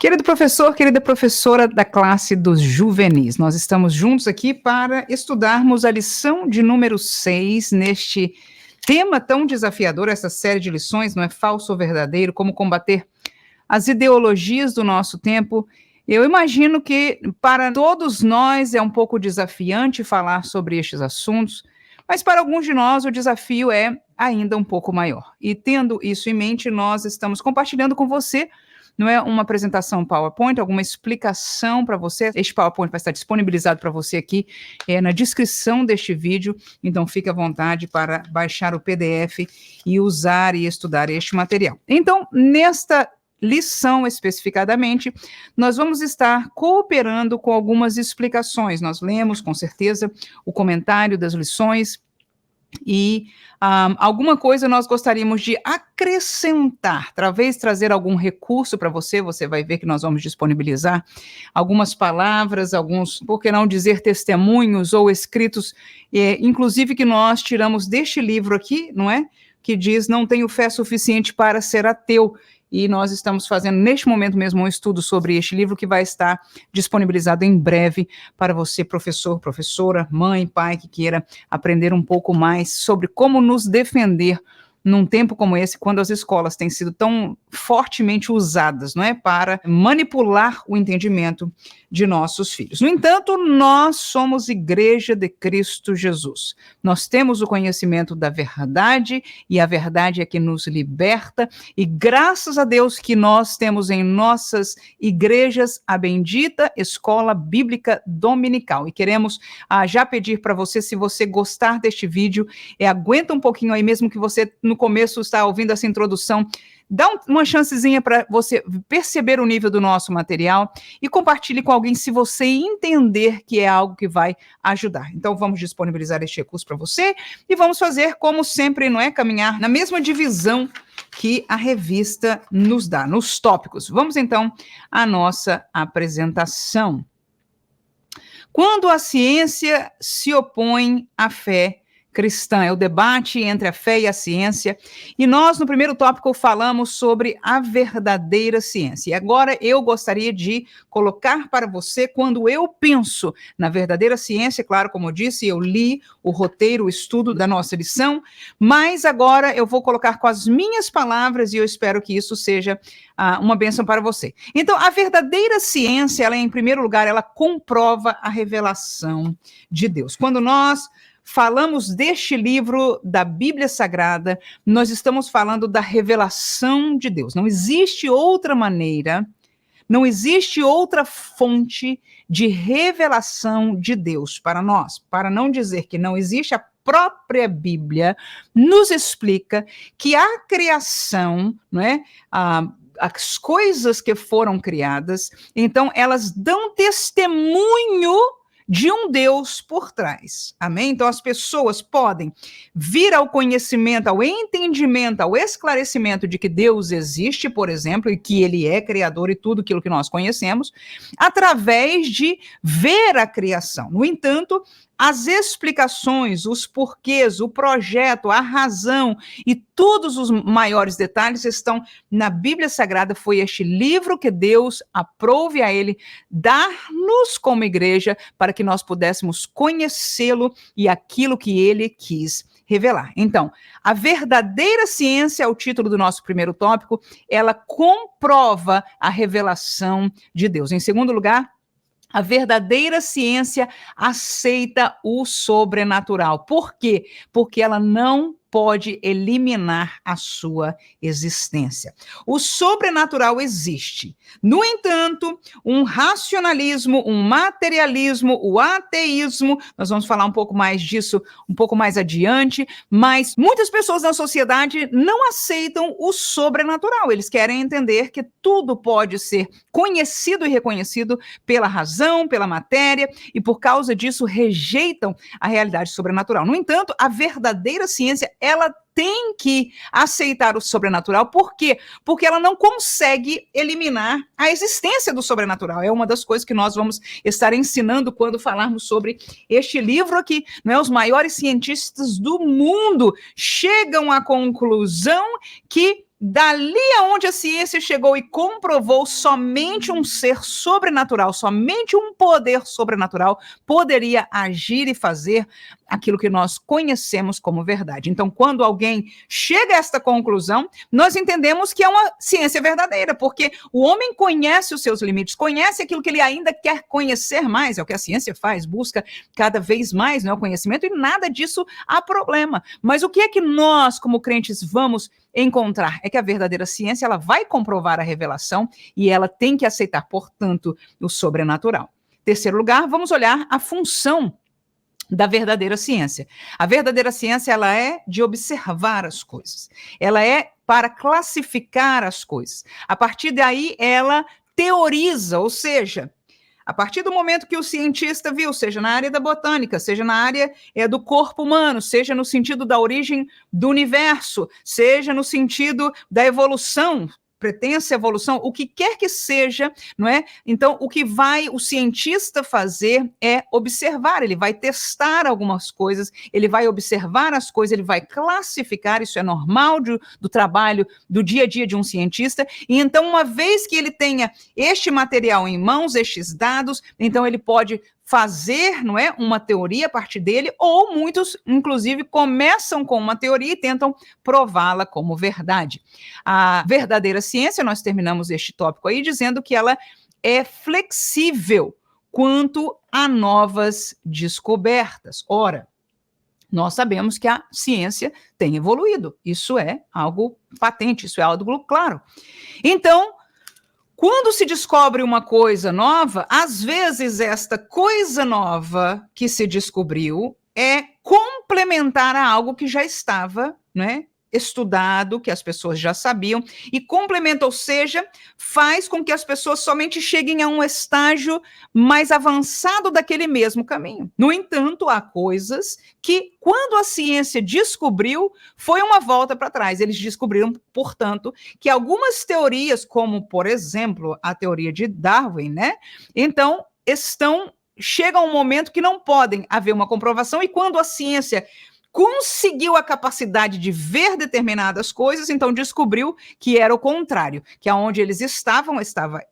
Querido professor, querida professora da classe dos juvenis, nós estamos juntos aqui para estudarmos a lição de número 6 neste tema tão desafiador, essa série de lições, não é falso ou verdadeiro, como combater as ideologias do nosso tempo. Eu imagino que para todos nós é um pouco desafiante falar sobre estes assuntos, mas para alguns de nós o desafio é ainda um pouco maior. E tendo isso em mente, nós estamos compartilhando com você, não é uma apresentação PowerPoint, alguma explicação para você. Este PowerPoint vai estar disponibilizado para você aqui na descrição deste vídeo, então fique à vontade para baixar o PDF e usar e estudar este material. Então, nesta lição especificadamente, nós vamos estar cooperando com algumas explicações. Nós lemos, com certeza, o comentário das lições e alguma coisa nós gostaríamos de acrescentar, talvez trazer algum recurso para você. Você vai ver que nós vamos disponibilizar algumas palavras, alguns, por que não dizer, testemunhos ou escritos, inclusive que nós tiramos deste livro aqui, não é? Que diz: não tenho fé suficiente para ser ateu. E nós estamos fazendo, neste momento mesmo, um estudo sobre este livro que vai estar disponibilizado em breve para você, professor, professora, mãe, pai, que queira aprender um pouco mais sobre como nos defender num tempo como esse, quando as escolas têm sido tão fortemente usadas, não é, para manipular o entendimento de nossos filhos. No entanto, nós somos Igreja de Cristo Jesus. Nós temos o conhecimento da verdade, e a verdade é que nos liberta, e graças a Deus que nós temos em nossas igrejas a bendita Escola Bíblica Dominical. E queremos já pedir para você, se você gostar deste vídeo, aguenta um pouquinho aí, mesmo que você no começo está ouvindo essa introdução, dá uma chancezinha para você perceber o nível do nosso material e compartilhe com alguém se você entender que é algo que vai ajudar. Então vamos disponibilizar este recurso para você e vamos fazer como sempre, não é? Caminhar na mesma divisão que a revista nos dá, nos tópicos. Vamos então à nossa apresentação. Quando a ciência se opõe à fé cristã, é o debate entre a fé e a ciência, e nós no primeiro tópico falamos sobre a verdadeira ciência, e agora eu gostaria de colocar para você, quando eu penso na verdadeira ciência, claro, como eu disse, eu li o roteiro, o estudo da nossa lição, mas agora eu vou colocar com as minhas palavras, e eu espero que isso seja uma bênção para você. Então, a verdadeira ciência, ela, em primeiro lugar, ela comprova a revelação de Deus. Quando nós falamos deste livro da Bíblia Sagrada, nós estamos falando da revelação de Deus. Não existe outra maneira, não existe outra fonte de revelação de Deus para nós. Para não dizer que não existe, a própria Bíblia nos explica que a criação, não é? As coisas que foram criadas, então elas dão testemunho de um Deus por trás, amém? Então as pessoas podem vir ao conhecimento, ao entendimento, ao esclarecimento de que Deus existe, por exemplo, e que Ele é criador e tudo aquilo que nós conhecemos, através de ver a criação. No entanto, as explicações, os porquês, o projeto, a razão e todos os maiores detalhes estão na Bíblia Sagrada. Foi este livro que Deus aprove a Ele dar-nos como igreja para que nós pudéssemos conhecê-lo e aquilo que Ele quis revelar. Então, a verdadeira ciência, é o título do nosso primeiro tópico, ela comprova a revelação de Deus. Em segundo lugar, a verdadeira ciência aceita o sobrenatural. Por quê? Porque ela não pode eliminar a sua existência. O sobrenatural existe. No entanto, um racionalismo, um materialismo, o ateísmo, nós vamos falar um pouco mais disso um pouco mais adiante, mas muitas pessoas na sociedade não aceitam o sobrenatural. Eles querem entender que tudo pode ser conhecido e reconhecido pela razão, pela matéria, e por causa disso rejeitam a realidade sobrenatural. No entanto, a verdadeira ciência, ela tem que aceitar o sobrenatural. Por quê? Porque ela não consegue eliminar a existência do sobrenatural. É uma das coisas que nós vamos estar ensinando quando falarmos sobre este livro aqui. Não é? Os maiores cientistas do mundo chegam à conclusão que dali aonde a ciência chegou e comprovou somente um ser sobrenatural, somente um poder sobrenatural poderia agir e fazer aquilo que nós conhecemos como verdade. Então, quando alguém chega a esta conclusão, nós entendemos que é uma ciência verdadeira, porque o homem conhece os seus limites, conhece aquilo que ele ainda quer conhecer mais, é o que a ciência faz, busca cada vez mais, né, o conhecimento, e nada disso há problema. Mas o que é que nós, como crentes, vamos encontrar? É que a verdadeira ciência, ela vai comprovar a revelação e ela tem que aceitar, portanto, o sobrenatural. Terceiro lugar, vamos olhar a função da verdadeira ciência. A verdadeira ciência, ela é de observar as coisas. Ela é para classificar as coisas. A partir daí, ela teoriza, ou seja, a partir do momento que o cientista viu, seja na área da botânica, seja na área do corpo humano, seja no sentido da origem do universo, seja no sentido da evolução, pretensa evolução, o que quer que seja, não é? Então, o que vai o cientista fazer é observar, ele vai testar algumas coisas, ele vai observar as coisas, ele vai classificar, isso é normal do trabalho, do dia a dia de um cientista, e então, uma vez que ele tenha este material em mãos, estes dados, então ele pode fazer, não é, uma teoria a partir dele, ou muitos, inclusive, começam com uma teoria e tentam prová-la como verdade. A verdadeira ciência, nós terminamos este tópico aí dizendo que ela é flexível quanto a novas descobertas. Ora, nós sabemos que a ciência tem evoluído, isso é algo patente, isso é algo claro. Então, quando se descobre uma coisa nova, às vezes esta coisa nova que se descobriu é complementar a algo que já estava, né, estudado, que as pessoas já sabiam, e complementa, ou seja, faz com que as pessoas somente cheguem a um estágio mais avançado daquele mesmo caminho. No entanto, há coisas que, quando a ciência descobriu, foi uma volta para trás. Eles descobriram, portanto, que algumas teorias, como, por exemplo, a teoria de Darwin, né? Então, chega a um momento que não podem haver uma comprovação, e quando a ciência conseguiu a capacidade de ver determinadas coisas, então descobriu que era o contrário, que aonde eles estava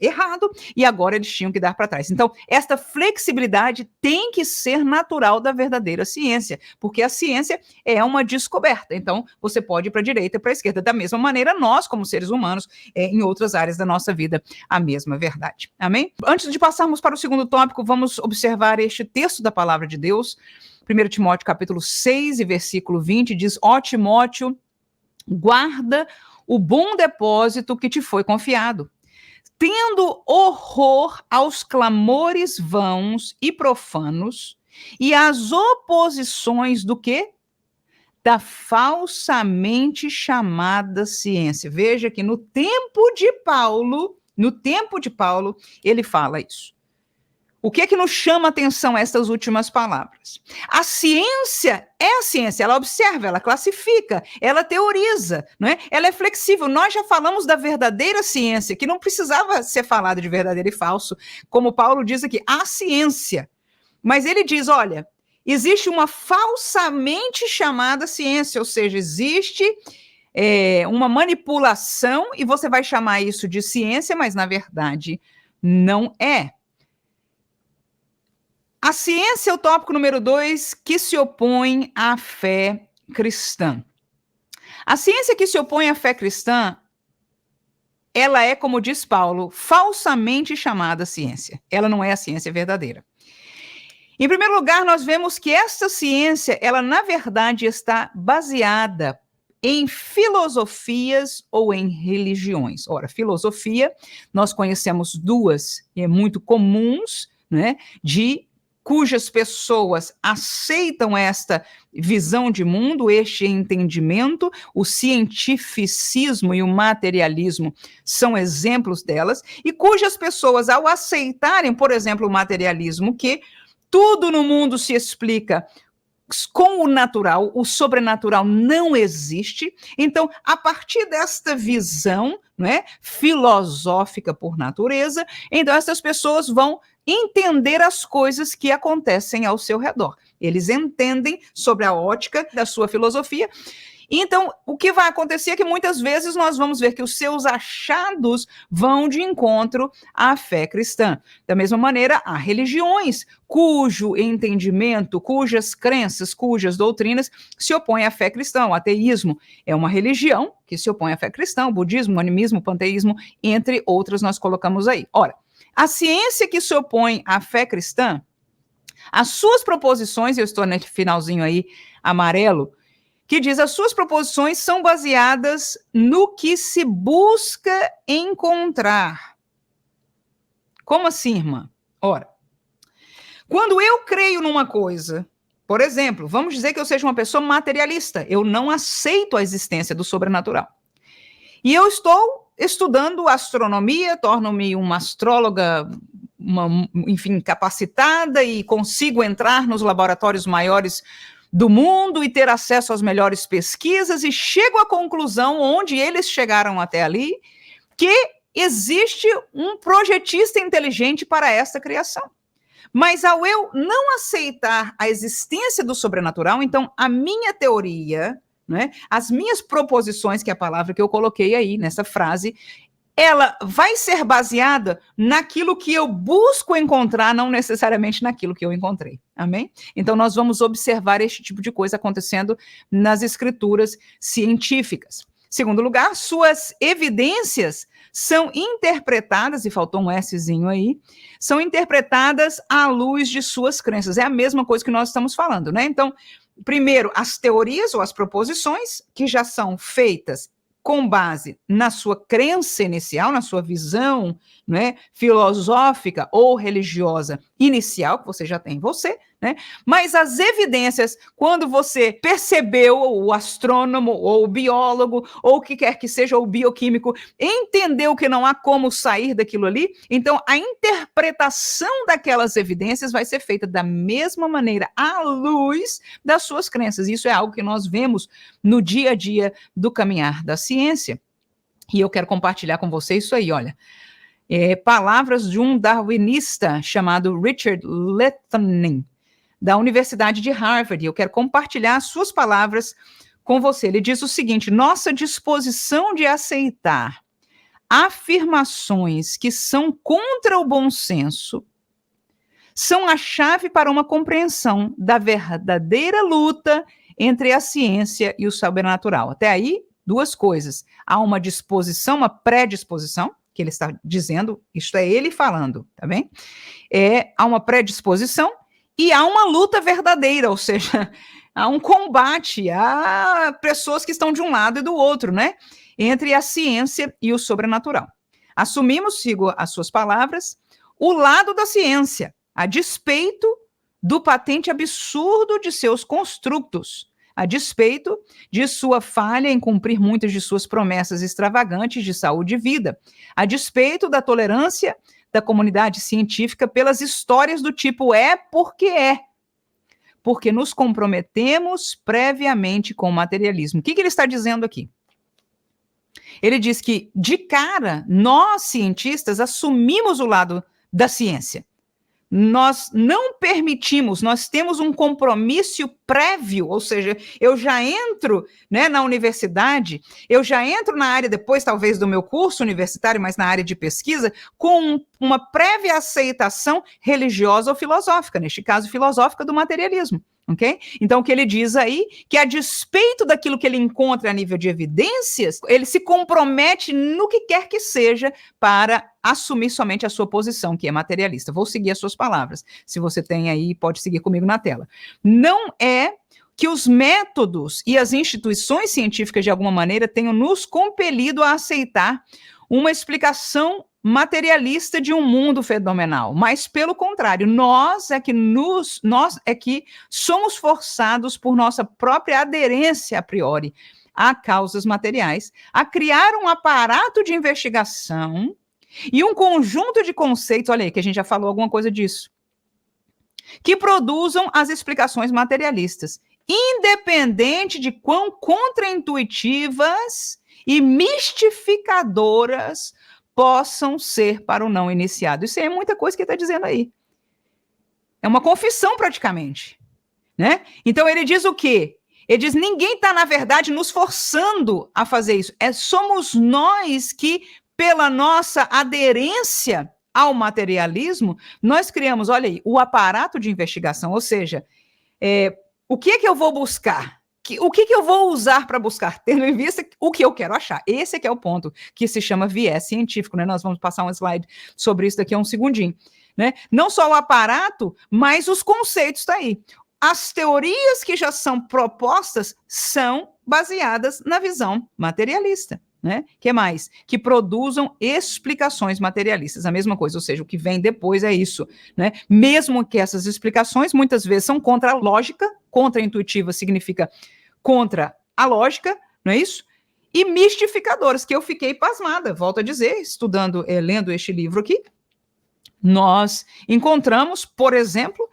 errado, e agora eles tinham que dar para trás. Então, esta flexibilidade tem que ser natural da verdadeira ciência, porque a ciência é uma descoberta, então você pode ir para a direita e para a esquerda. Da mesma maneira, nós, como seres humanos, em outras áreas da nossa vida, a mesma verdade. Amém? Antes de passarmos para o segundo tópico, vamos observar este texto da palavra de Deus. 1 Timóteo capítulo 6 e versículo 20 diz: ó Timóteo, guarda o bom depósito que te foi confiado, tendo horror aos clamores vãos e profanos e às oposições do quê? Da falsamente chamada ciência. Veja que no tempo de Paulo, ele fala isso. O que é que nos chama a atenção essas últimas palavras? A ciência é a ciência, ela observa, ela classifica, ela teoriza, não é? Ela é flexível. Nós já falamos da verdadeira ciência, que não precisava ser falada de verdadeiro e falso, como Paulo diz aqui, a ciência. Mas ele diz, olha, existe uma falsamente chamada ciência, ou seja, existe uma manipulação e você vai chamar isso de ciência, mas na verdade não é. A ciência é o tópico número 2 que se opõe à fé cristã. A ciência que se opõe à fé cristã, ela é, como diz Paulo, falsamente chamada ciência. Ela não é a ciência verdadeira. Em primeiro lugar, nós vemos que esta ciência, ela na verdade está baseada em filosofias ou em religiões. Ora, filosofia, nós conhecemos duas muito comuns, né, cujas pessoas aceitam esta visão de mundo, este entendimento, o cientificismo e o materialismo são exemplos delas, e cujas pessoas, ao aceitarem, por exemplo, o materialismo, que tudo no mundo se explica com o natural, o sobrenatural não existe, então, a partir desta visão, né, filosófica por natureza, então essas pessoas vão entender as coisas que acontecem ao seu redor. Eles entendem sobre a ótica da sua filosofia Então, o que vai acontecer é que muitas vezes nós vamos ver que os seus achados vão de encontro à fé cristã. Da mesma maneira, há religiões cujo entendimento, cujas crenças, cujas doutrinas se opõem à fé cristã. O ateísmo é uma religião que se opõe à fé cristã, o budismo, o animismo, o panteísmo, entre outras nós colocamos aí. Ora, a ciência que se opõe à fé cristã, as suas proposições, eu estou nesse finalzinho aí amarelo, que diz as suas proposições são baseadas no que se busca encontrar. Como assim, irmã? Ora, quando eu creio numa coisa, por exemplo, vamos dizer que eu seja uma pessoa materialista, eu não aceito a existência do sobrenatural. E eu estou estudando astronomia, torno-me uma astróloga, enfim, capacitada e consigo entrar nos laboratórios maiores do mundo e ter acesso às melhores pesquisas e chego à conclusão, onde eles chegaram até ali, que existe um projetista inteligente para esta criação. Mas ao eu não aceitar a existência do sobrenatural, então a minha teoria, né, as minhas proposições, que é a palavra que eu coloquei aí nessa frase, ela vai ser baseada naquilo que eu busco encontrar, não necessariamente naquilo que eu encontrei. Amém? Então, nós vamos observar este tipo de coisa acontecendo nas escrituras científicas. Segundo lugar, suas evidências são interpretadas, e faltou um Szinho aí, são interpretadas à luz de suas crenças. É a mesma coisa que nós estamos falando, né? Então, primeiro, as teorias ou as proposições que já são feitas com base na sua crença inicial, na sua visão, né, filosófica ou religiosa inicial, que você já tem em você, né? Mas as evidências, quando você percebeu, o astrônomo, ou o biólogo, ou o que quer que seja, ou o bioquímico, entendeu que não há como sair daquilo ali, então a interpretação daquelas evidências vai ser feita da mesma maneira, à luz das suas crenças. Isso é algo que nós vemos no dia a dia do caminhar da ciência. E eu quero compartilhar com vocês isso aí, olha. Palavras de um darwinista chamado Richard Lethnen, da Universidade de Harvard. Eu quero compartilhar as suas palavras com você. Ele diz o seguinte: nossa disposição de aceitar afirmações que são contra o bom senso são a chave para uma compreensão da verdadeira luta entre a ciência e o sobrenatural. Até aí, duas coisas. Há uma disposição, uma predisposição, que ele está dizendo, isto é ele falando, tá bem? Há uma predisposição e há uma luta verdadeira, ou seja, há um combate, há pessoas que estão de um lado e do outro, né? Entre a ciência e o sobrenatural. Assumimos, sigo as suas palavras, o lado da ciência, a despeito do patente absurdo de seus construtos, a despeito de sua falha em cumprir muitas de suas promessas extravagantes de saúde e vida, a despeito da tolerância da comunidade científica pelas histórias do tipo é porque nos comprometemos previamente com o materialismo. O que ele está dizendo aqui? Ele diz que, de cara, nós, cientistas, assumimos o lado da ciência. Nós não permitimos, nós temos um compromisso prévio, ou seja, eu já entro, né, na universidade, eu já entro na área, depois talvez do meu curso universitário, mas na área de pesquisa, com uma prévia aceitação religiosa ou filosófica, neste caso filosófica do materialismo. Ok? Então, o que ele diz aí, que a despeito daquilo que ele encontra a nível de evidências, ele se compromete no que quer que seja para assumir somente a sua posição, que é materialista. Vou seguir as suas palavras. Se você tem aí, pode seguir comigo na tela. Não é que os métodos e as instituições científicas, de alguma maneira, tenham nos compelido a aceitar uma explicação materialista de um mundo fenomenal, mas pelo contrário, nós é que somos forçados por nossa própria aderência a priori a causas materiais, a criar um aparato de investigação e um conjunto de conceitos, olha aí, que a gente já falou alguma coisa disso, que produzam as explicações materialistas, independente de quão contraintuitivas e mistificadoras possam ser para o não iniciado. Isso é muita coisa que ele está dizendo aí. É uma confissão praticamente, né? Então ele diz o quê? Ele diz, ninguém está, na verdade, nos forçando a fazer isso. Somos nós que, pela nossa aderência ao materialismo, nós criamos, olha aí, o aparato de investigação, ou seja, o que é que eu vou buscar? O que eu vou usar para buscar? Tendo em vista o que eu quero achar. Esse é que é o ponto que se chama viés científico, né? Nós vamos passar um slide sobre isso daqui a um segundinho. Né? Não só o aparato, mas os conceitos tá aí. As teorias que já são propostas são baseadas na visão materialista. Né? Que mais? Que produzam explicações materialistas, a mesma coisa, ou seja, o que vem depois é isso, né? Mesmo que essas explicações muitas vezes são contra a lógica, contra-intuitiva significa contra a lógica, não é isso? E mistificadoras, que eu fiquei pasmada, volto a dizer, estudando, lendo este livro aqui, nós encontramos, por exemplo,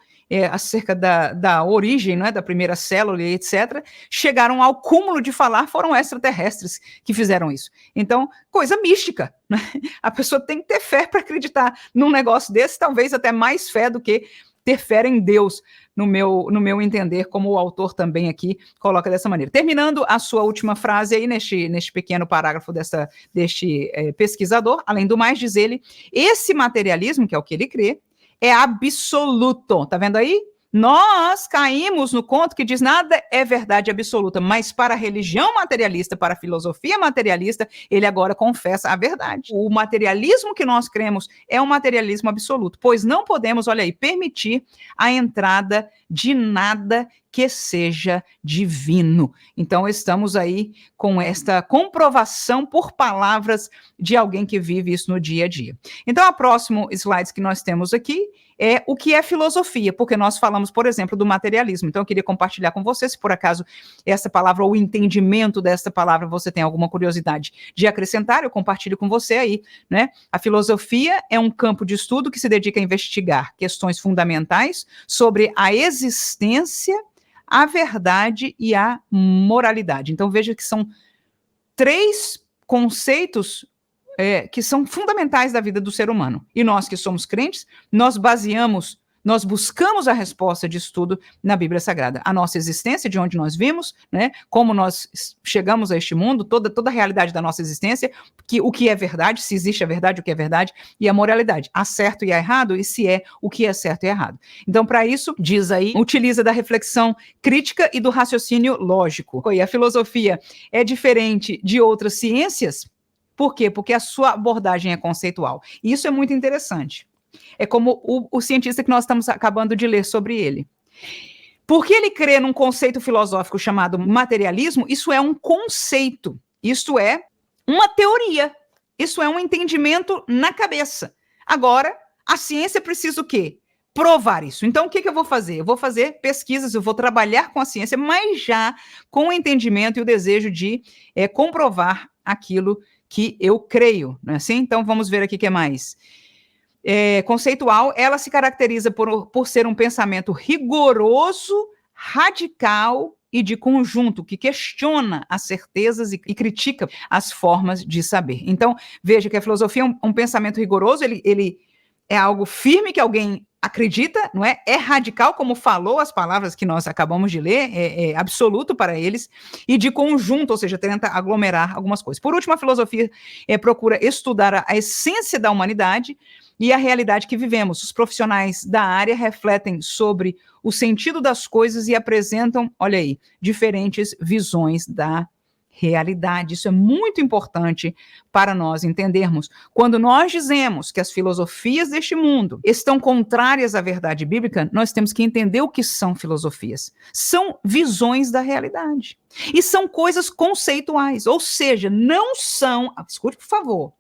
acerca da origem, né, da primeira célula, etc., chegaram ao cúmulo de falar, foram extraterrestres que fizeram isso. Então, coisa mística. Né? A pessoa tem que ter fé para acreditar num negócio desse, talvez até mais fé do que ter fé em Deus, no meu entender, como o autor também aqui coloca dessa maneira. Terminando a sua última frase aí, neste pequeno parágrafo deste pesquisador, além do mais, diz ele, esse materialismo, que é o que ele crê, é absoluto. Tá vendo aí? Nós caímos no conto que diz nada é verdade absoluta, mas para a religião materialista, para a filosofia materialista, ele agora confessa a verdade. O materialismo que nós cremos é um materialismo absoluto, pois não podemos, olha aí, permitir a entrada de nada que seja divino. Então, estamos aí com esta comprovação por palavras de alguém que vive isso no dia a dia. Então, o próximo slide que nós temos aqui é o que é filosofia, porque nós falamos, por exemplo, do materialismo. Então, eu queria compartilhar com você, se por acaso essa palavra ou o entendimento dessa palavra você tem alguma curiosidade de acrescentar, eu compartilho com você aí, né? A filosofia é um campo de estudo que se dedica a investigar questões fundamentais sobre a existência, a verdade e a moralidade. Então, veja que são 3 conceitos que são fundamentais da vida do ser humano. E nós que somos crentes, nós buscamos a resposta disso tudo na Bíblia Sagrada. A nossa existência, de onde nós vimos, né, como nós chegamos a este mundo, toda a realidade da nossa existência, o que é verdade, se existe a verdade, o que é verdade, e a moralidade. Há certo e há errado, e se é o que é certo e errado. Então, para isso, diz aí, utiliza da reflexão crítica e do raciocínio lógico. E a filosofia é diferente de outras ciências. Por quê? Porque a sua abordagem é conceitual. E isso é muito interessante. É como o cientista que nós estamos acabando de ler sobre ele. Porque ele crê num conceito filosófico chamado materialismo, isso é um conceito, isso é uma teoria, isso é um entendimento na cabeça. Agora, a ciência precisa o quê? Provar isso. Então, o que eu vou fazer? Eu vou fazer pesquisas, eu vou trabalhar com a ciência, mas já com o entendimento e o desejo de comprovar aquilo que eu creio, não é assim? Então, vamos ver aqui o que mais. Conceitual, ela se caracteriza por ser um pensamento rigoroso, radical e de conjunto, que questiona as certezas e critica as formas de saber. Então, veja que a filosofia é um pensamento rigoroso, ele é algo firme que alguém acredita, não é? É radical, como falou as palavras que nós acabamos de ler, é absoluto para eles, e de conjunto, ou seja, tenta aglomerar algumas coisas. Por último, a filosofia procura estudar a essência da humanidade e a realidade que vivemos. Os profissionais da área refletem sobre o sentido das coisas e apresentam, olha aí, diferentes visões da realidade. Isso é muito importante para nós entendermos. Quando nós dizemos que as filosofias deste mundo estão contrárias à verdade bíblica, nós temos que entender o que são filosofias. São visões da realidade. E são coisas conceituais, ou seja, não são, escute por favor,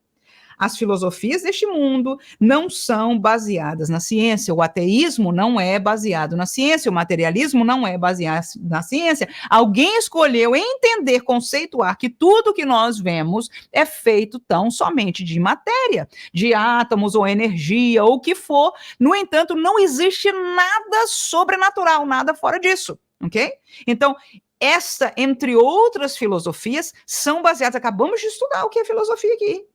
as filosofias deste mundo não são baseadas na ciência, o ateísmo não é baseado na ciência, o materialismo não é baseado na ciência. Alguém escolheu entender, conceituar que tudo que nós vemos é feito tão somente de matéria, de átomos ou energia ou o que for. No entanto, não existe nada sobrenatural, nada fora disso, ok? Então, esta, entre outras filosofias, são baseadas, acabamos de estudar o que é filosofia aqui.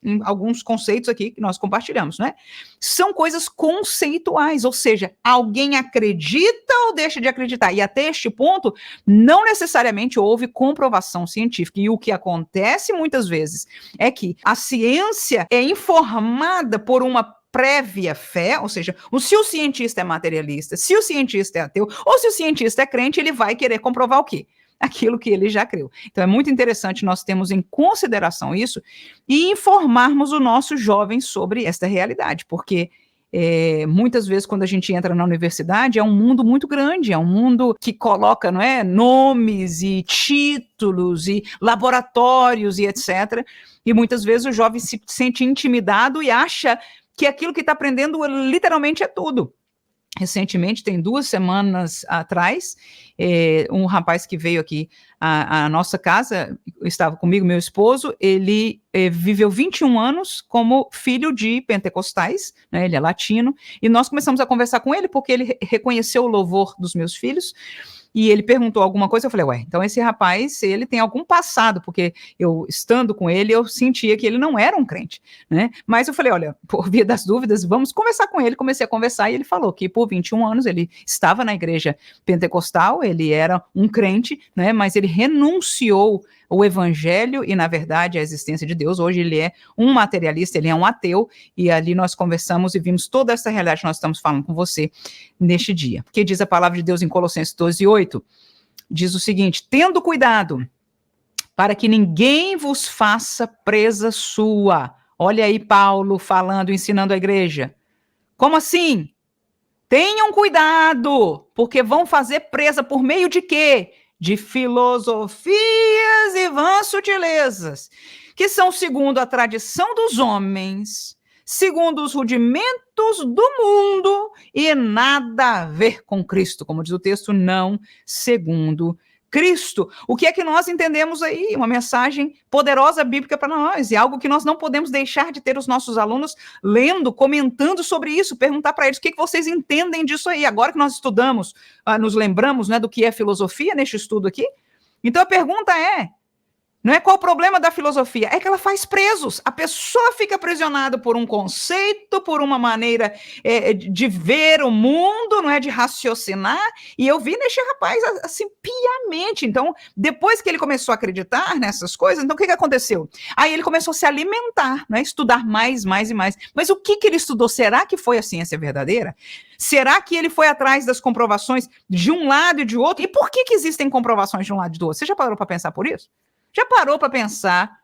em alguns conceitos aqui que nós compartilhamos, né? São coisas conceituais, ou seja, alguém acredita ou deixa de acreditar. E até este ponto, não necessariamente houve comprovação científica. E o que acontece muitas vezes é que a ciência é informada por uma prévia fé, ou seja, se o cientista é materialista, se o cientista é ateu, ou se o cientista é crente, ele vai querer comprovar o quê? Aquilo que ele já creu. Então é muito interessante nós termos em consideração isso e informarmos o nosso jovem sobre esta realidade, porque muitas vezes quando a gente entra na universidade é um mundo muito grande, é um mundo que coloca, não é, nomes e títulos e laboratórios e etc. E muitas vezes o jovem se sente intimidado e acha que aquilo que está aprendendo literalmente é tudo. Recentemente, tem 2 semanas atrás, um rapaz que veio aqui à nossa casa, estava comigo, meu esposo, ele viveu 21 anos como filho de pentecostais, né, ele é latino, e nós começamos a conversar com ele porque ele reconheceu o louvor dos meus filhos, e ele perguntou alguma coisa, eu falei, ué, então esse rapaz, ele tem algum passado, porque eu, estando com ele, eu sentia que ele não era um crente, né, mas eu falei, olha, por via das dúvidas, vamos conversar com ele, comecei a conversar, e ele falou que por 21 anos ele estava na igreja pentecostal, ele era um crente, né, mas ele renunciou o evangelho e, na verdade, a existência de Deus. Hoje ele é um materialista, ele é um ateu, e ali nós conversamos e vimos toda essa realidade que nós estamos falando com você neste dia. Porque diz a palavra de Deus em Colossenses 12:8, diz o seguinte, tendo cuidado para que ninguém vos faça presa sua. Olha aí Paulo falando, ensinando a igreja. Como assim? Tenham cuidado, porque vão fazer presa por meio de quê? De filosofias e vãs sutilezas, que são segundo a tradição dos homens, segundo os rudimentos do mundo, e nada a ver com Cristo, como diz o texto, não segundo Cristo. O que é que nós entendemos aí? Uma mensagem poderosa bíblica para nós, e algo que nós não podemos deixar de ter os nossos alunos lendo, comentando sobre isso, perguntar para eles o que vocês entendem disso aí. Agora que nós estudamos, nos lembramos, né, do que é filosofia neste estudo aqui. Então a pergunta é, não é qual o problema da filosofia? É que ela faz presos. A pessoa fica aprisionada por um conceito, por uma maneira de ver o mundo, não é, de raciocinar. E eu vi neste rapaz assim piamente. Então, depois que ele começou a acreditar nessas coisas, então o que aconteceu? Aí ele começou a se alimentar, né, estudar mais e mais. Mas o que ele estudou? Será que foi a ciência verdadeira? Será que ele foi atrás das comprovações de um lado e de outro? E por que existem comprovações de um lado e do outro? Você já parou para pensar por isso? Já parou para pensar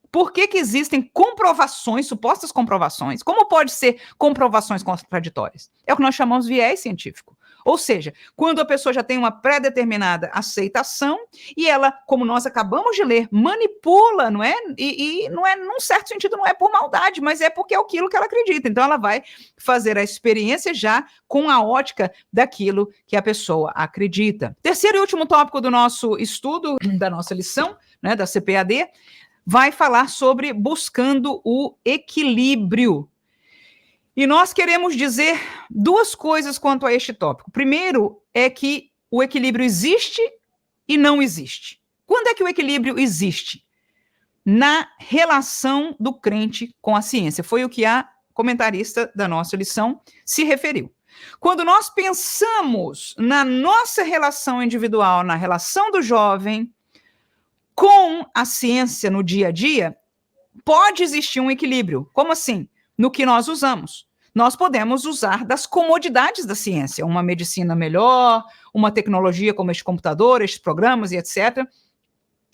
por que existem comprovações, supostas comprovações? Como pode ser comprovações contraditórias? É o que nós chamamos de viés científico. Ou seja, quando a pessoa já tem uma pré-determinada aceitação e ela, como nós acabamos de ler, manipula, não é? E não é, num certo sentido, não é por maldade, mas é porque é aquilo que ela acredita. Então, ela vai fazer a experiência já com a ótica daquilo que a pessoa acredita. Terceiro e último tópico do nosso estudo, da nossa lição, né, da CPAD, vai falar sobre buscando o equilíbrio. E nós queremos dizer 2 coisas quanto a este tópico. Primeiro é que o equilíbrio existe e não existe. Quando é que o equilíbrio existe? Na relação do crente com a ciência. Foi o que a comentarista da nossa lição se referiu. Quando nós pensamos na nossa relação individual, na relação do jovem com a ciência no dia a dia, pode existir um equilíbrio. Como assim? No que nós usamos. Nós podemos usar das comodidades da ciência, uma medicina melhor, uma tecnologia como este computador, estes programas e etc.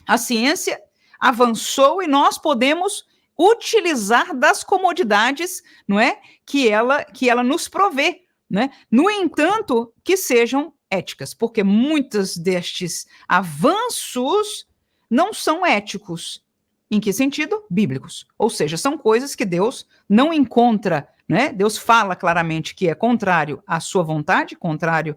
A ciência avançou e nós podemos utilizar das comodidades, não é, que ela nos provê, né? No entanto, que sejam éticas, porque muitos destes avanços não são éticos. Em que sentido? Bíblicos. Ou seja, são coisas que Deus não encontra né? Deus fala claramente que é contrário à sua vontade, contrário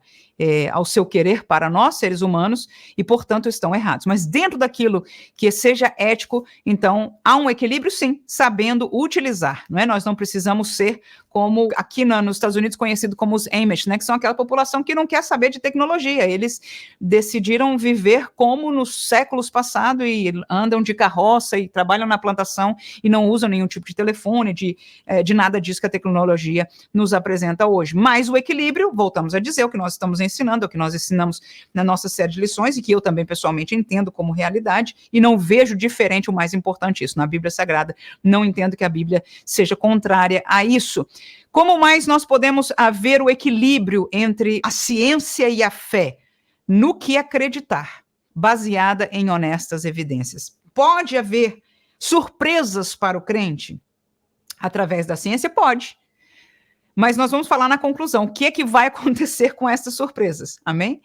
ao seu querer para nós, seres humanos, e, portanto, estão errados. Mas dentro daquilo que seja ético, então, há um equilíbrio, sim, sabendo utilizar, não é? Nós não precisamos ser como aqui nos Estados Unidos conhecido como os Amish, né? Que são aquela população que não quer saber de tecnologia. Eles decidiram viver como nos séculos passados e andam de carroça e trabalham na plantação e não usam nenhum tipo de telefone, de nada disso que a tecnologia nos apresenta hoje. Mas o equilíbrio, voltamos a dizer, o que nós estamos ensinando, o que nós ensinamos na nossa série de lições e que eu também pessoalmente entendo como realidade e não vejo diferente, o mais importante isso, na Bíblia Sagrada, não entendo que a Bíblia seja contrária a isso. Como mais nós podemos haver o equilíbrio entre a ciência e a fé? No que acreditar, baseada em honestas evidências. Pode haver surpresas para o crente? Através da ciência, pode. Mas nós vamos falar na conclusão, o que é que vai acontecer com essas surpresas, amém?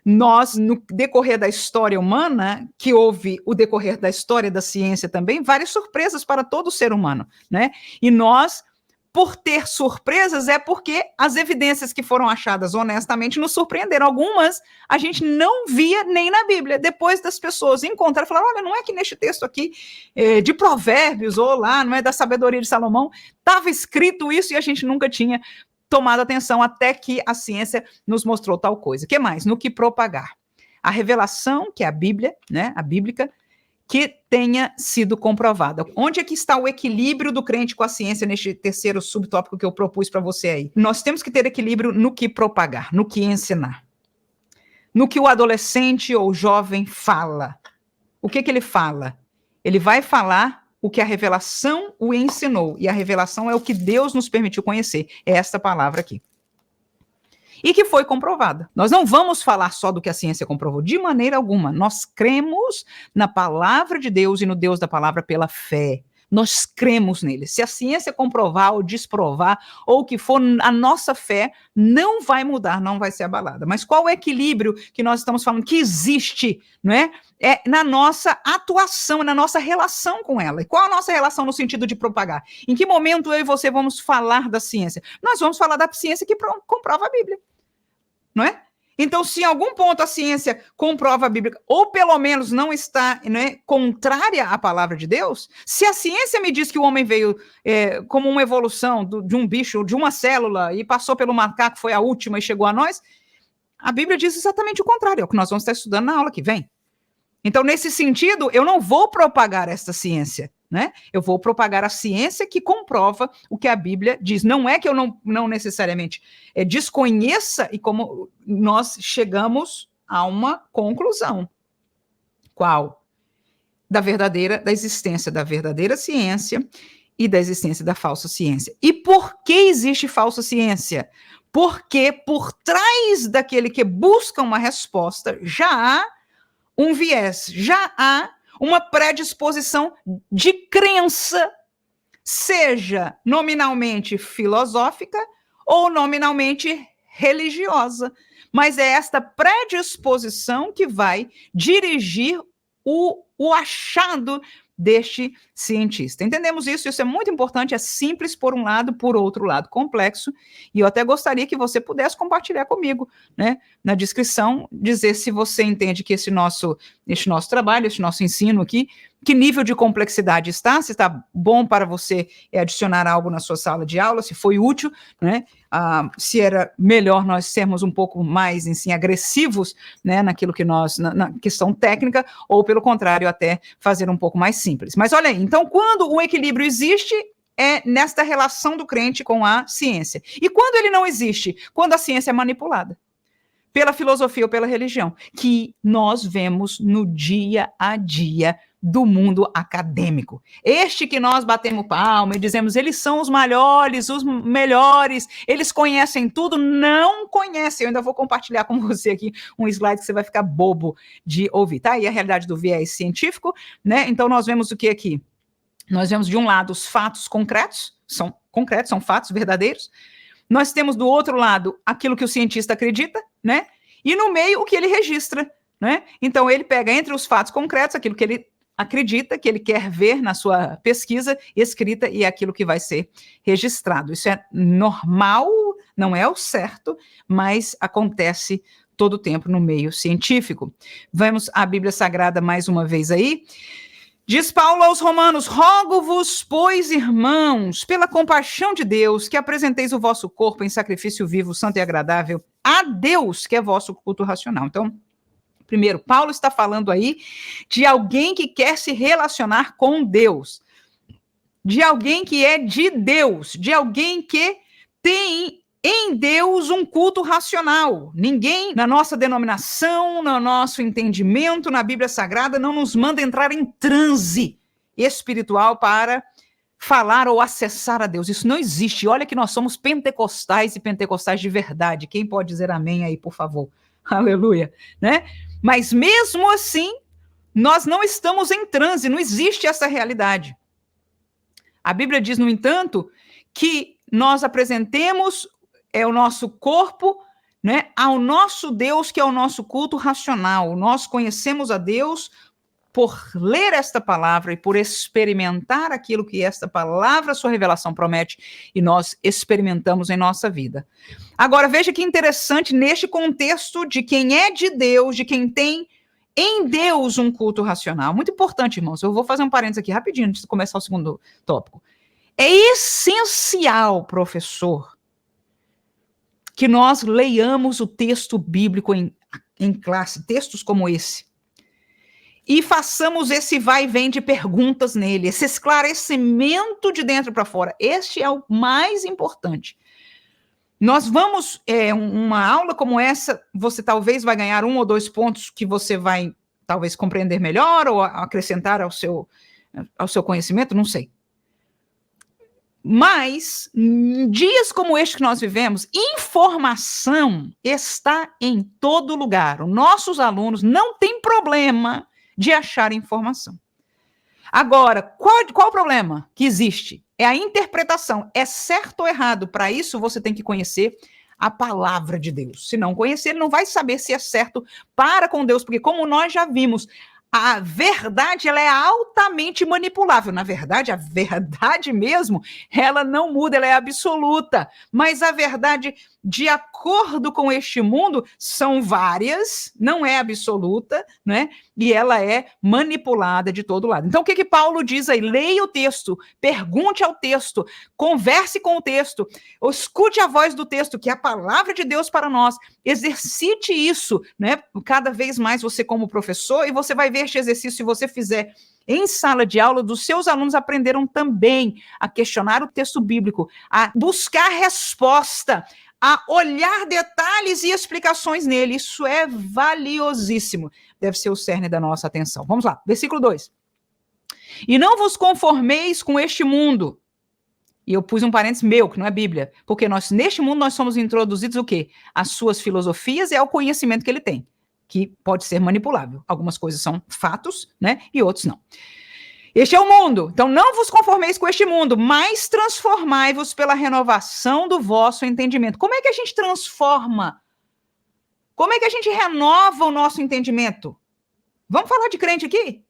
Nós, no decorrer da história humana, que houve o decorrer da história da ciência também, várias surpresas para todo ser humano, né? E nós, por ter surpresas, é porque as evidências que foram achadas honestamente nos surpreenderam. Algumas a gente não via nem na Bíblia. Depois das pessoas encontraram e falaram, olha, não é que neste texto aqui de Provérbios, ou lá, não é da sabedoria de Salomão, estava escrito isso e a gente nunca tinha tomado atenção até que a ciência nos mostrou tal coisa. O que mais? No que propagar. A revelação, que é a Bíblia, né, a bíblica, que tenha sido comprovada. Onde é que está o equilíbrio do crente com a ciência neste terceiro subtópico que eu propus para você aí? Nós temos que ter equilíbrio no que propagar, no que ensinar. No que o adolescente ou jovem fala. O que ele fala? Ele vai falar o que a revelação o ensinou. E a revelação é o que Deus nos permitiu conhecer. É esta palavra aqui. E que foi comprovada. Nós não vamos falar só do que a ciência comprovou, de maneira alguma. Nós cremos na palavra de Deus e no Deus da palavra pela fé. Nós cremos nele. Se a ciência comprovar ou desprovar, ou o que for, a nossa fé não vai mudar, não vai ser abalada. Mas qual o equilíbrio que nós estamos falando que existe, não é? É na nossa atuação, na nossa relação com ela. E qual a nossa relação no sentido de propagar? Em que momento eu e você vamos falar da ciência? Nós vamos falar da ciência que comprova a Bíblia. Não é? Então, se em algum ponto a ciência comprova a Bíblia, ou pelo menos não está, né, contrária à palavra de Deus, se a ciência me diz que o homem veio como uma evolução de um bicho, de uma célula, e passou pelo macaco, foi a última e chegou a nós, a Bíblia diz exatamente o contrário, é o que nós vamos estar estudando na aula que vem. Então, nesse sentido, eu não vou propagar esta ciência, né? Eu vou propagar a ciência que comprova o que a Bíblia diz. Não é que eu não necessariamente desconheça e como nós chegamos a uma conclusão. Qual? Da existência da verdadeira ciência e da existência da falsa ciência. E por que existe falsa ciência? Porque por trás daquele que busca uma resposta já há um viés, já há uma predisposição de crença, seja nominalmente filosófica ou nominalmente religiosa. Mas é esta predisposição que vai dirigir o achado deste cientista. Entendemos isso? Isso é muito importante, é simples por um lado, por outro lado complexo, e eu até gostaria que você pudesse compartilhar comigo, né, na descrição, dizer se você entende que este nosso trabalho, este nosso ensino aqui, que nível de complexidade está, se está bom para você adicionar algo na sua sala de aula, se foi útil, né, se era melhor nós sermos um pouco mais, assim, agressivos, né, naquilo que na questão técnica, ou pelo contrário, até fazer um pouco mais simples. Mas olha aí, então quando o equilíbrio existe, é nesta relação do crente com a ciência. E quando ele não existe? Quando a ciência é manipulada pela filosofia ou pela religião, que nós vemos no dia a dia do mundo acadêmico. Este que nós batemos palma e dizemos, eles são os melhores, eles conhecem tudo, não conhecem. Eu ainda vou compartilhar com você aqui um slide que você vai ficar bobo de ouvir, tá? E a realidade do viés científico, né? Então nós vemos o que aqui? Nós vemos de um lado os fatos concretos, são fatos verdadeiros. Nós temos do outro lado aquilo que o cientista acredita, né? E no meio o que ele registra, né? Então ele pega entre os fatos concretos, aquilo que ele acredita, que ele quer ver na sua pesquisa escrita e é aquilo que vai ser registrado. Isso é normal, não é o certo, mas acontece todo o tempo no meio científico. Vamos à Bíblia Sagrada mais uma vez aí. Diz Paulo aos Romanos: rogo-vos, pois, irmãos, pela compaixão de Deus, que apresenteis o vosso corpo em sacrifício vivo, santo e agradável a Deus, que é vosso culto racional. Então, primeiro, Paulo está falando aí de alguém que quer se relacionar com Deus, de alguém que é de Deus, de alguém que tem em Deus um culto racional. Ninguém na nossa denominação, no nosso entendimento, na Bíblia Sagrada, não nos manda entrar em transe espiritual para falar ou acessar a Deus. Isso não existe. Olha que nós somos pentecostais e pentecostais de verdade. Quem pode dizer amém aí, por favor? Aleluia, né? Mas mesmo assim, nós não estamos em transe, não existe essa realidade. A Bíblia diz, no entanto, que nós apresentemos o nosso corpo, né, ao nosso Deus, que é o nosso culto racional. Nós conhecemos a Deus por ler esta palavra e por experimentar aquilo que esta palavra, sua revelação, promete, e nós experimentamos em nossa vida. Agora, veja que interessante, neste contexto de quem é de Deus, de quem tem em Deus um culto racional. Muito importante, irmãos. Eu vou fazer um parênteses aqui rapidinho, antes de começar o segundo tópico. É essencial, professor, que nós leiamos o texto bíblico em classe, textos como esse, e façamos esse vai e vem de perguntas nele, esse esclarecimento de dentro para fora. Este é o mais importante. Nós vamos, uma aula como essa, você talvez vai ganhar 1 ou 2 pontos que você vai talvez compreender melhor ou acrescentar ao seu conhecimento, não sei. Mas, em dias como este que nós vivemos, informação está em todo lugar. Os nossos alunos não têm problema de achar informação. Agora, qual o problema que existe? É a interpretação. É certo ou errado? Para isso, você tem que conhecer a palavra de Deus. Se não conhecer, ele não vai saber se é certo para com Deus, porque como nós já vimos, a verdade, ela é altamente manipulável. Na verdade, a verdade mesmo, ela não muda, ela é absoluta. Mas a verdade, de acordo com este mundo, são várias, não é absoluta, né? E ela é manipulada de todo lado. Então, o que Paulo diz aí? Leia o texto, pergunte ao texto, converse com o texto, escute a voz do texto, que é a palavra de Deus para nós. Exercite isso, né? Cada vez mais você como professor, e você vai ver este exercício, se você fizer em sala de aula, dos seus alunos aprenderam também a questionar o texto bíblico, a buscar resposta, a olhar detalhes e explicações nele. Isso é valiosíssimo. Deve ser o cerne da nossa atenção. Vamos lá, versículo 2. E não vos conformeis com este mundo. E eu pus um parênteses meu, que não é Bíblia, porque neste mundo nós somos introduzidos o quê? Às suas filosofias e ao conhecimento que ele tem, que pode ser manipulável. Algumas coisas são fatos, né? E outros não. Este é o mundo. Então não vos conformeis com este mundo, mas transformai-vos pela renovação do vosso entendimento. Como é que a gente transforma? Como é que a gente renova o nosso entendimento? Vamos falar de crente aqui?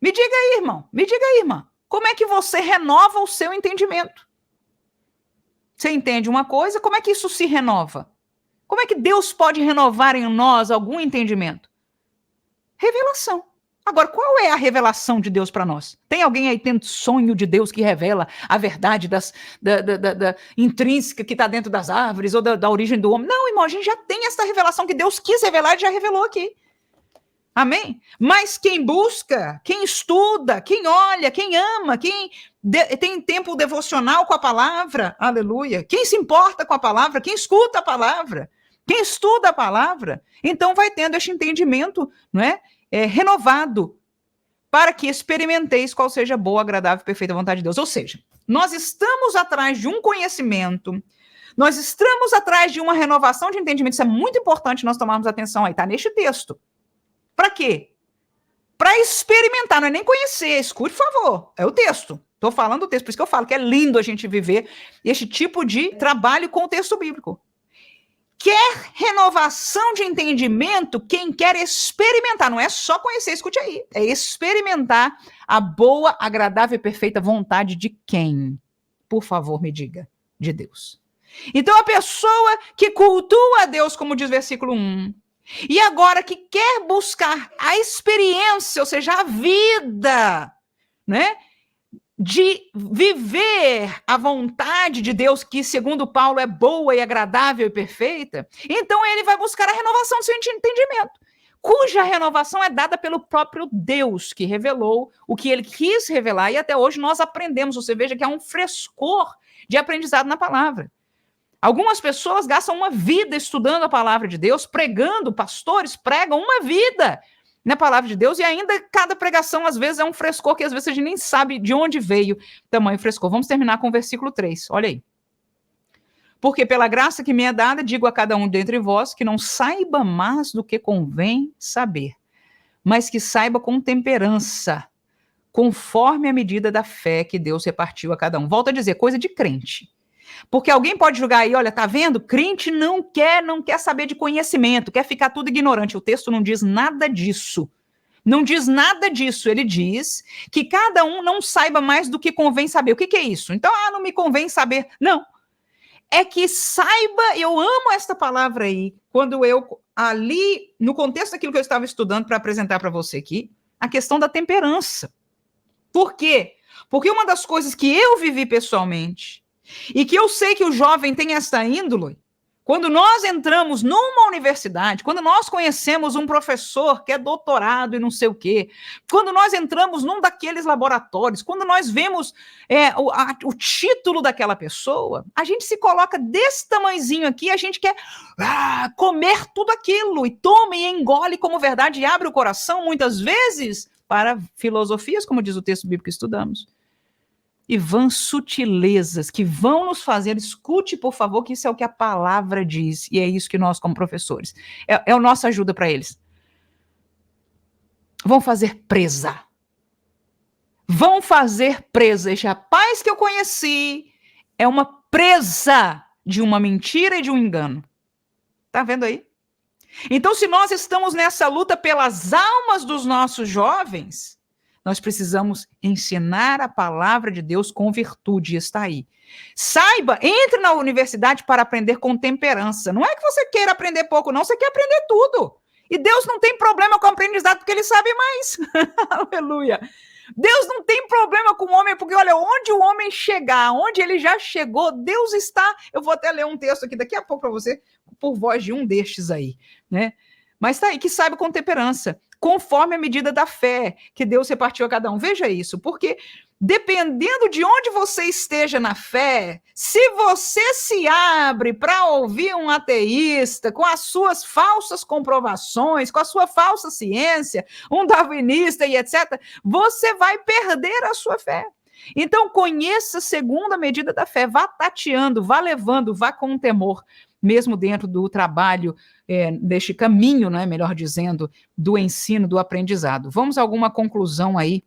Me diga aí, irmão. Me diga aí, irmã. Como é que você renova o seu entendimento? Você entende uma coisa, como é que isso se renova? Como é que Deus pode renovar em nós algum entendimento? Revelação. Agora, qual é a revelação de Deus para nós? Tem alguém aí tendo sonho de Deus que revela a verdade da intrínseca que está dentro das árvores ou da origem do homem? Não, irmão, a gente já tem essa revelação que Deus quis revelar e já revelou aqui. Amém? Mas quem busca, quem estuda, quem olha, quem ama, quem tem tempo devocional com a palavra, aleluia, quem se importa com a palavra, quem escuta a palavra, quem estuda a palavra, então vai tendo este entendimento, não é? Renovado, para que experimenteis qual seja a boa, agradável e perfeita vontade de Deus. Ou seja, nós estamos atrás de um conhecimento, nós estamos atrás de uma renovação de entendimento. Isso é muito importante nós tomarmos atenção aí, está neste texto. Para quê? Para experimentar, não é nem conhecer. Escute, por favor, é o texto. Estou falando do texto, por isso que eu falo que é lindo a gente viver este tipo de trabalho com o texto bíblico. quer renovação de entendimento, quem quer experimentar, não é só conhecer, escute aí, é experimentar a boa, agradável e perfeita vontade de quem? Por favor, me diga, de Deus. Então, a pessoa que cultua a Deus, como diz o versículo 1, e agora que quer buscar a experiência, ou seja, a vida, né? De viver a vontade de Deus, que segundo Paulo é boa e agradável e perfeita, então ele vai buscar a renovação do seu entendimento, cuja renovação é dada pelo próprio Deus, que revelou o que ele quis revelar, e até hoje nós aprendemos. Você veja que há um frescor de aprendizado na palavra. Algumas pessoas gastam uma vida estudando a palavra de Deus, pregando, pastores pregam uma vida na palavra de Deus, e ainda cada pregação, às vezes, é um frescor que às vezes a gente nem sabe de onde veio tamanho frescor. Vamos terminar com o versículo 3, olha aí. Porque pela graça que me é dada, digo a cada um dentre vós que não saiba mais do que convém saber, mas que saiba com temperança, conforme a medida da fé que Deus repartiu a cada um. Volto a dizer, coisa de crente. Porque alguém pode julgar aí, olha, tá vendo? Crente não quer saber de conhecimento, quer ficar tudo ignorante. O texto não diz nada disso. Não diz nada disso. Ele diz que cada um não saiba mais do que convém saber. O que é isso? Então, não me convém saber. Não. É que saiba, eu amo esta palavra aí, quando eu, ali, no contexto daquilo que eu estava estudando para apresentar para você aqui, a questão da temperança. Por quê? Porque uma das coisas que eu vivi pessoalmente, e que eu sei que o jovem tem esta índole, quando nós entramos numa universidade, quando nós conhecemos um professor que é doutorado e não sei o quê, quando nós entramos num daqueles laboratórios, quando nós vemos o título daquela pessoa, a gente se coloca desse tamanhozinho aqui, a gente quer comer tudo aquilo, e toma e engole como verdade, e abre o coração, muitas vezes, para filosofias, como diz o texto bíblico que estudamos. E vãs sutilezas que vão nos fazer, escute por favor, que isso é o que a palavra diz, e é isso que nós como professores, é a nossa ajuda para eles. Vão fazer presa. Vão fazer presa. Este rapaz que eu conheci é uma presa de uma mentira e de um engano. Tá vendo aí? Então, se nós estamos nessa luta pelas almas dos nossos jovens, nós precisamos ensinar a palavra de Deus com virtude, está aí. Saiba, entre na universidade para aprender com temperança. Não é que você queira aprender pouco, não, você quer aprender tudo. E Deus não tem problema com o aprendizado, porque ele sabe mais. Aleluia. Deus não tem problema com o homem, porque olha, onde o homem chegar, onde ele já chegou, Deus está... Eu vou até ler um texto aqui daqui a pouco para você, por voz de um destes aí, né? Mas tá aí, que saiba com temperança, conforme a medida da fé que Deus repartiu a cada um. Veja isso, porque dependendo de onde você esteja na fé, se você se abre para ouvir um ateísta com as suas falsas comprovações, com a sua falsa ciência, um darwinista e etc., você vai perder a sua fé. Então, conheça segundo a medida da fé, vá tateando, vá levando, vá com temor, mesmo dentro do trabalho, deste caminho, né, melhor dizendo, do ensino, do aprendizado. Vamos a alguma conclusão aí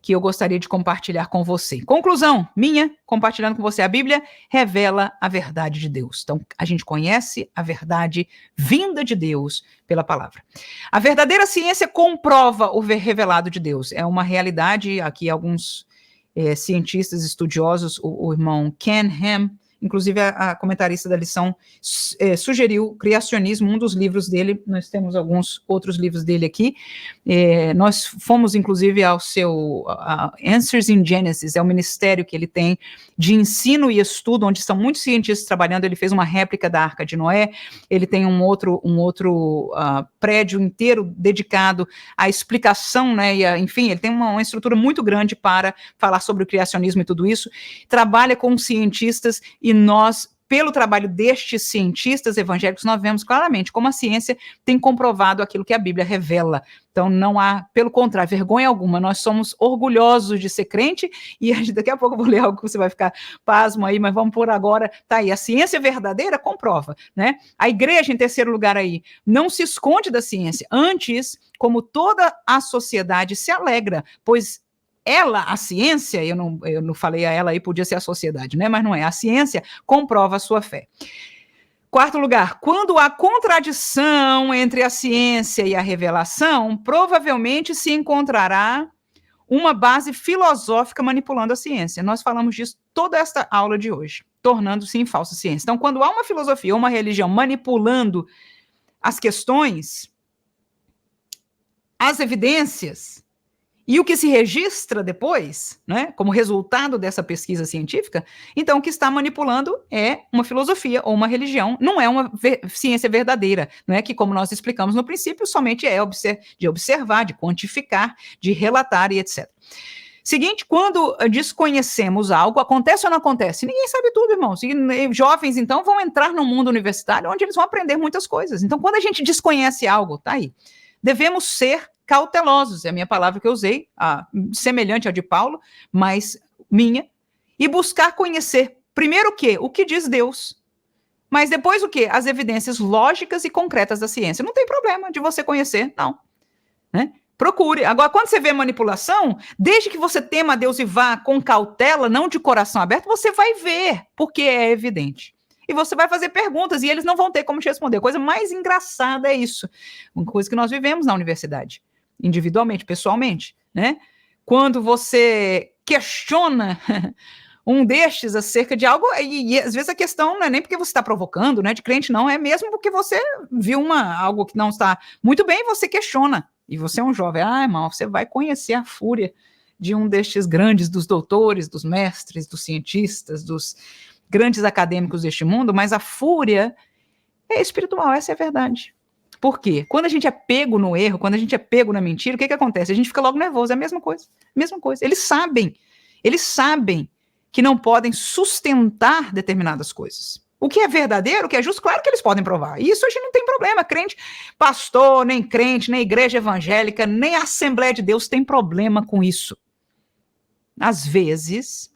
que eu gostaria de compartilhar com você. Conclusão minha, compartilhando com você. A Bíblia revela a verdade de Deus. Então, a gente conhece a verdade vinda de Deus pela palavra. A verdadeira ciência comprova o revelado de Deus. É uma realidade, aqui alguns cientistas estudiosos, o irmão Ken Ham, inclusive a comentarista da lição, sugeriu Criacionismo, um dos livros dele. Nós temos alguns outros livros dele aqui. Nós fomos, inclusive, ao seu Answers in Genesis, é o ministério que ele tem de ensino e estudo, onde estão muitos cientistas trabalhando. Ele fez uma réplica da Arca de Noé, ele tem um outro prédio inteiro dedicado à explicação, né, enfim, ele tem uma estrutura muito grande para falar sobre o criacionismo e tudo isso. Trabalha com cientistas, e nós, pelo trabalho destes cientistas evangélicos, nós vemos claramente como a ciência tem comprovado aquilo que a Bíblia revela. Então, não há, pelo contrário, vergonha alguma. Nós somos orgulhosos de ser crente, e daqui a pouco eu vou ler algo que você vai ficar pasmo aí, mas vamos por agora. Tá aí, a ciência verdadeira comprova, né? A igreja, em terceiro lugar aí, não se esconde da ciência. Antes, como toda a sociedade, se alegra, pois ela, a ciência, eu não falei a ela aí, podia ser a sociedade, né? Mas não é. A ciência comprova a sua fé. Quarto lugar, quando há contradição entre a ciência e a revelação, provavelmente se encontrará uma base filosófica manipulando a ciência. Nós falamos disso toda esta aula de hoje, tornando-se em falsa ciência. Então, quando há uma filosofia ou uma religião manipulando as questões, as evidências e o que se registra depois, né, como resultado dessa pesquisa científica, então o que está manipulando é uma filosofia ou uma religião, não é uma ciência verdadeira, não é que, como nós explicamos no princípio, somente é de observar, de quantificar, de relatar e etc. Seguinte, quando desconhecemos algo, acontece ou não acontece? Ninguém sabe tudo, irmãos. E jovens, então, vão entrar no mundo universitário, onde eles vão aprender muitas coisas. Então, quando a gente desconhece algo, tá aí, devemos ser cautelosos, é a minha palavra que eu usei, semelhante à de Paulo, mas minha, e buscar conhecer, primeiro o quê? O que diz Deus, mas depois o quê? As evidências lógicas e concretas da ciência. Não tem problema de você conhecer, não. Né? Procure. Agora, quando você vê manipulação, desde que você tema a Deus e vá com cautela, não de coração aberto, você vai ver, porque é evidente. E você vai fazer perguntas e eles não vão ter como te responder. A coisa mais engraçada é isso. Uma coisa que nós vivemos na universidade, individualmente, pessoalmente, né? Quando você questiona um destes acerca de algo, e às vezes a questão não é nem porque você está provocando, né, de crente, não, é mesmo porque você viu algo que não está muito bem, você questiona. E você é um jovem, irmão, você vai conhecer a fúria de um destes grandes, dos doutores, dos mestres, dos cientistas, dos grandes acadêmicos deste mundo, mas a fúria é espiritual, essa é a verdade. Por quê? Quando a gente é pego no erro, quando a gente é pego na mentira, o que acontece? A gente fica logo nervoso, é a mesma coisa, mesma coisa. Eles sabem que não podem sustentar determinadas coisas. O que é verdadeiro, o que é justo, claro que eles podem provar. E isso a gente não tem problema. Crente, pastor, nem crente, nem igreja evangélica, nem a Assembleia de Deus tem problema com isso. Às vezes,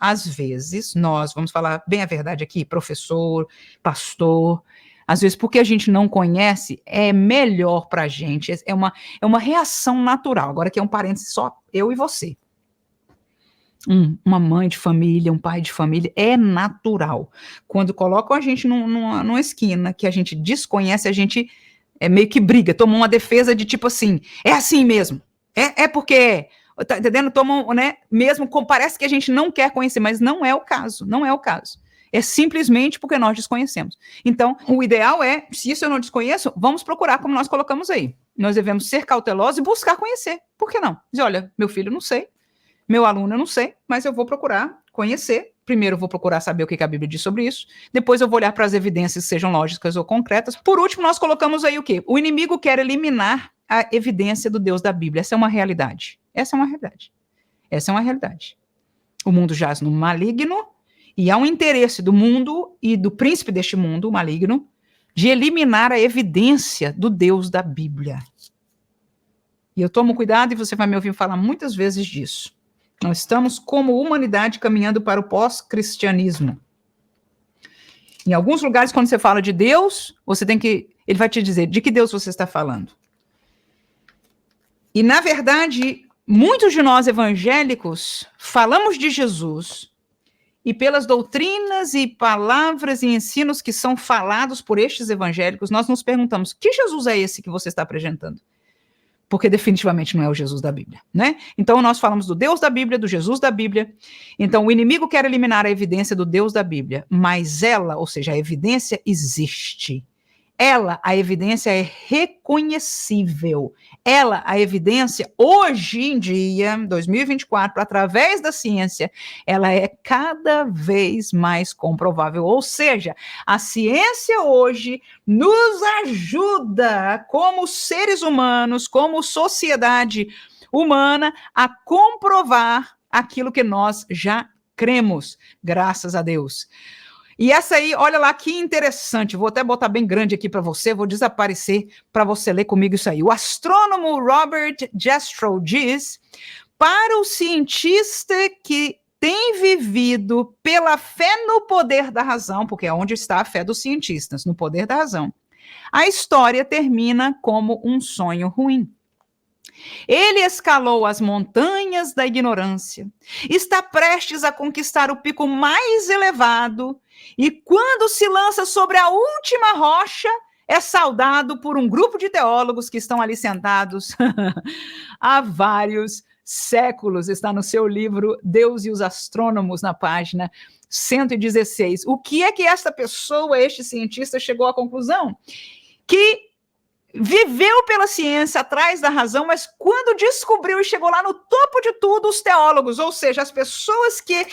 nós, vamos falar bem a verdade aqui, professor, pastor, às vezes porque a gente não conhece, é melhor para a gente, é uma reação natural. Agora aqui é um parênteses só eu e você. Uma mãe de família, um pai de família, é natural. Quando colocam a gente numa esquina que a gente desconhece, a gente meio que briga, toma uma defesa de tipo assim, é assim mesmo, é porque... Tá entendendo? Tomam, né? Mesmo parece que a gente não quer conhecer, mas não é o caso, não é o caso. É simplesmente porque nós desconhecemos. Então, o ideal é, se isso eu não desconheço, vamos procurar, como nós colocamos aí. Nós devemos ser cautelosos e buscar conhecer. Por que não? Dizer, olha, meu filho, não sei, meu aluno, eu não sei, mas eu vou procurar conhecer. Primeiro eu vou procurar saber o que a Bíblia diz sobre isso, depois eu vou olhar para as evidências, sejam lógicas ou concretas. Por último, nós colocamos aí o quê? O inimigo quer eliminar a evidência do Deus da Bíblia. Essa é uma realidade. Essa é uma realidade. Essa é uma realidade. O mundo jaz no maligno e há um interesse do mundo e do príncipe deste mundo, o maligno, de eliminar a evidência do Deus da Bíblia. E eu tomo cuidado e você vai me ouvir falar muitas vezes disso. Nós estamos, como humanidade, caminhando para o pós-cristianismo. Em alguns lugares, quando você fala de Deus, ele vai te dizer de que Deus você está falando. E, na verdade, muitos de nós evangélicos falamos de Jesus e pelas doutrinas e palavras e ensinos que são falados por estes evangélicos, nós nos perguntamos, que Jesus é esse que você está apresentando? Porque definitivamente não é o Jesus da Bíblia, né? Então nós falamos do Deus da Bíblia, do Jesus da Bíblia. Então o inimigo quer eliminar a evidência do Deus da Bíblia, mas ela, ou seja, a evidência existe. A evidência é reconhecível. A evidência, hoje em dia, 2024, através da ciência, ela é cada vez mais comprovável. Ou seja, a ciência hoje nos ajuda, como seres humanos, como sociedade humana, a comprovar aquilo que nós já cremos, graças a Deus. E essa aí, olha lá que interessante, vou até botar bem grande aqui para você, vou desaparecer para você ler comigo isso aí. O astrônomo Robert Jastrow diz, para o cientista que tem vivido pela fé no poder da razão, porque é onde está a fé dos cientistas, no poder da razão, a história termina como um sonho ruim. Ele escalou as montanhas da ignorância, está prestes a conquistar o pico mais elevado, e quando se lança sobre a última rocha, é saudado por um grupo de teólogos que estão ali sentados há vários séculos. Está no seu livro Deus e os Astrônomos, na página 116. O que é que esta pessoa, este cientista, chegou à conclusão? Que viveu pela ciência, atrás da razão, mas quando descobriu e chegou lá no topo de tudo, os teólogos, ou seja, as pessoas que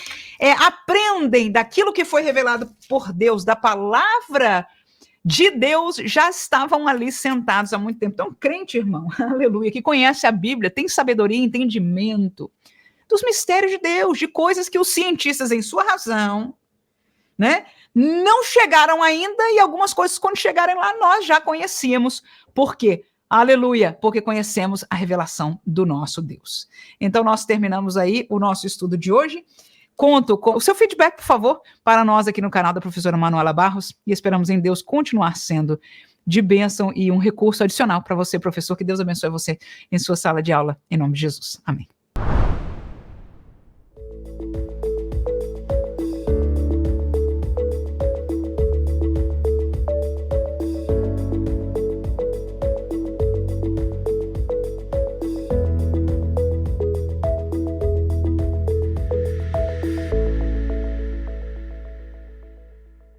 aprendem daquilo que foi revelado por Deus, da palavra de Deus, já estavam ali sentados há muito tempo. Então, crente, irmão, aleluia, que conhece a Bíblia, tem sabedoria e entendimento dos mistérios de Deus, de coisas que os cientistas, em sua razão, né, não chegaram ainda, e algumas coisas, quando chegarem lá, nós já conhecíamos. Por quê? Aleluia, porque conhecemos a revelação do nosso Deus. Então, nós terminamos aí o nosso estudo de hoje. Conto com o seu feedback, por favor, para nós aqui no canal da professora Manuela Barros, e esperamos em Deus continuar sendo de bênção e um recurso adicional para você, professor. Que Deus abençoe você em sua sala de aula, em nome de Jesus. Amém.